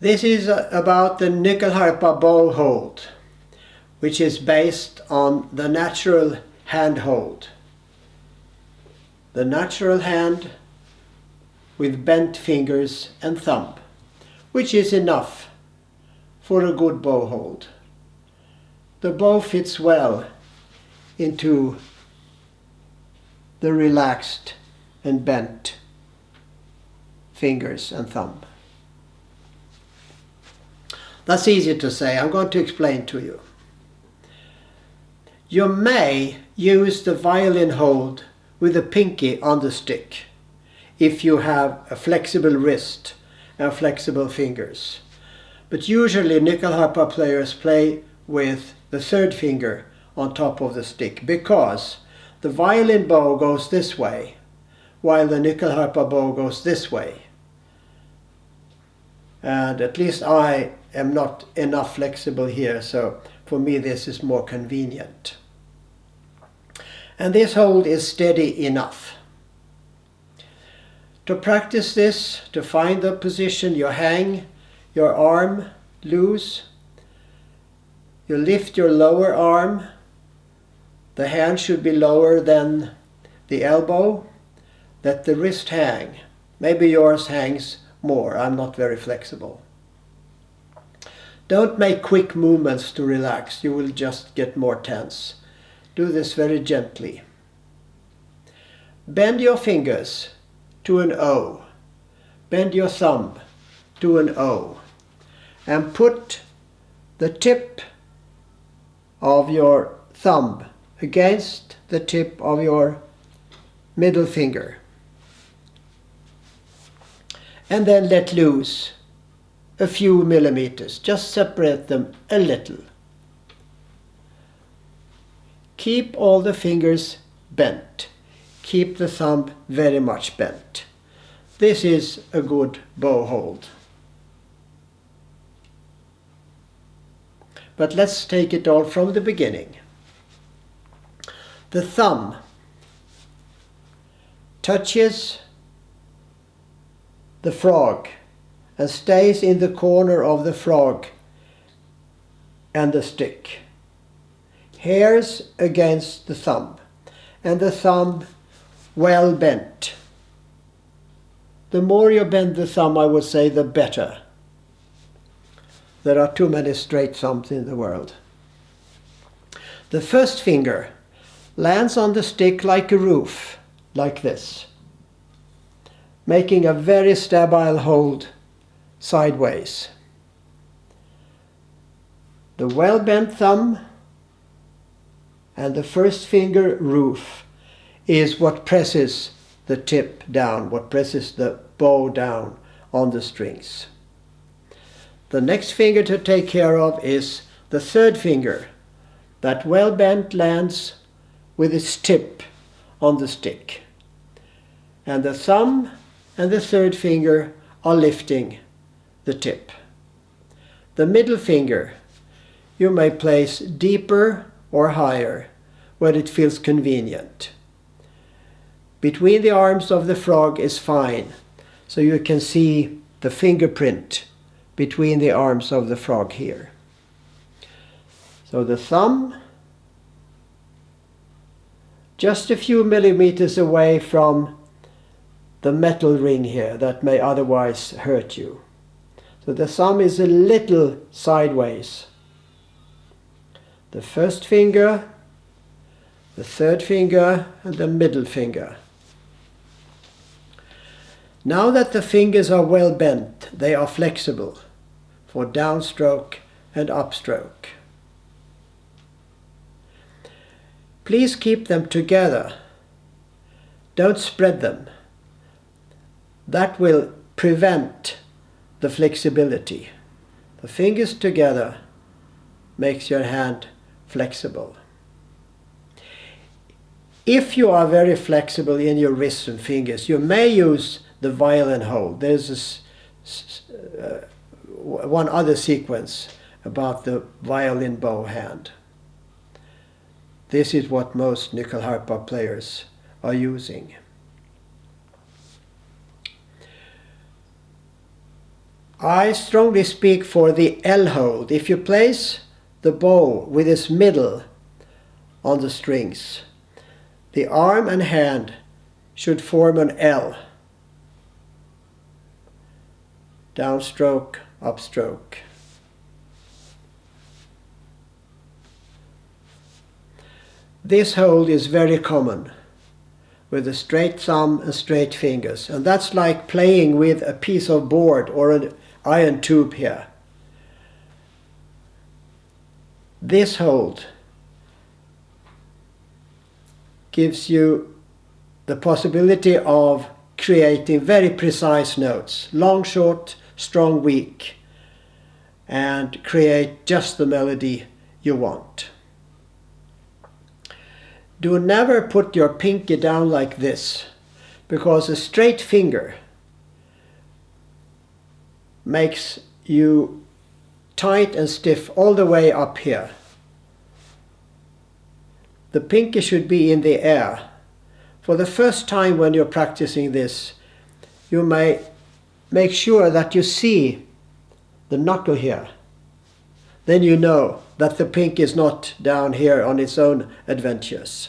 This is about the nyckelharpa bow hold, which is based on the natural hand hold. The natural hand with bent fingers and thumb, which is enough for a good bow hold. The bow fits well into the relaxed and bent fingers and thumb. That's easy to say. I'm going to explain to you. You may use the violin hold with the pinky on the stick if you have a flexible wrist and flexible fingers. But usually nyckelharpa players play with the third finger on top of the stick because the violin bow goes this way while the nyckelharpa bow goes this way. And at least I am not enough flexible here, so for me this is more convenient. And this hold is steady enough. To practice this, to find the position, you hang your arm loose, you lift your lower arm, the hand should be lower than the elbow, let the wrist hang. Maybe yours hangs more, I'm not very flexible. Don't make quick movements to relax, you will just get more tense. Do this very gently. Bend your fingers to an O. Bend your thumb to an O. And put the tip of your thumb against the tip of your middle finger. And then let loose a few millimeters. Just separate them a little. Keep all the fingers bent. Keep the thumb very much bent. This is a good bow hold. But let's take it all from the beginning. The thumb touches the frog and stays in the corner of the frog and the stick. Hairs against the thumb, and the thumb well bent. The more you bend the thumb, I would say, the better. There are too many straight thumbs in the world. The first finger lands on the stick like a roof, like this, making a very stable hold sideways. The well-bent thumb and the first finger roof is what presses the tip down, what presses the bow down on the strings. The next finger to take care of is the third finger. That well bent lands with its tip on the stick. And the thumb and the third finger are lifting the tip. The middle finger you may place deeper or higher where it feels convenient. Between the arms of the frog is fine, so you can see the fingerprint between the arms of the frog here. So the thumb just a few millimeters away from the metal ring here that may otherwise hurt you. So the thumb is a little sideways. The first finger, the third finger, and the middle finger. Now that the fingers are well bent, they are flexible for downstroke and upstroke. Please keep them together. Don't spread them. That will prevent the flexibility. The fingers together makes your hand flexible. If you are very flexible in your wrists and fingers, you may use the violin hold. There's one other sequence about the violin bow hand. This is what most nyckelharpa players are using. I strongly speak for the L hold. If you place the bow with its middle on the strings, the arm and hand should form an L. Downstroke, upstroke. This hold is very common with a straight thumb and straight fingers, and that's like playing with a piece of board or an iron tube here. This hold gives you the possibility of creating very precise notes, long, short, strong, weak, and create just the melody you want. Do never put your pinky down like this, because a straight finger makes you tight and stiff all the way up here. The pinky should be in the air. For the first time when you're practicing this, you may make sure that you see the knuckle here. Then you know that the pinky is not down here on its own adventures.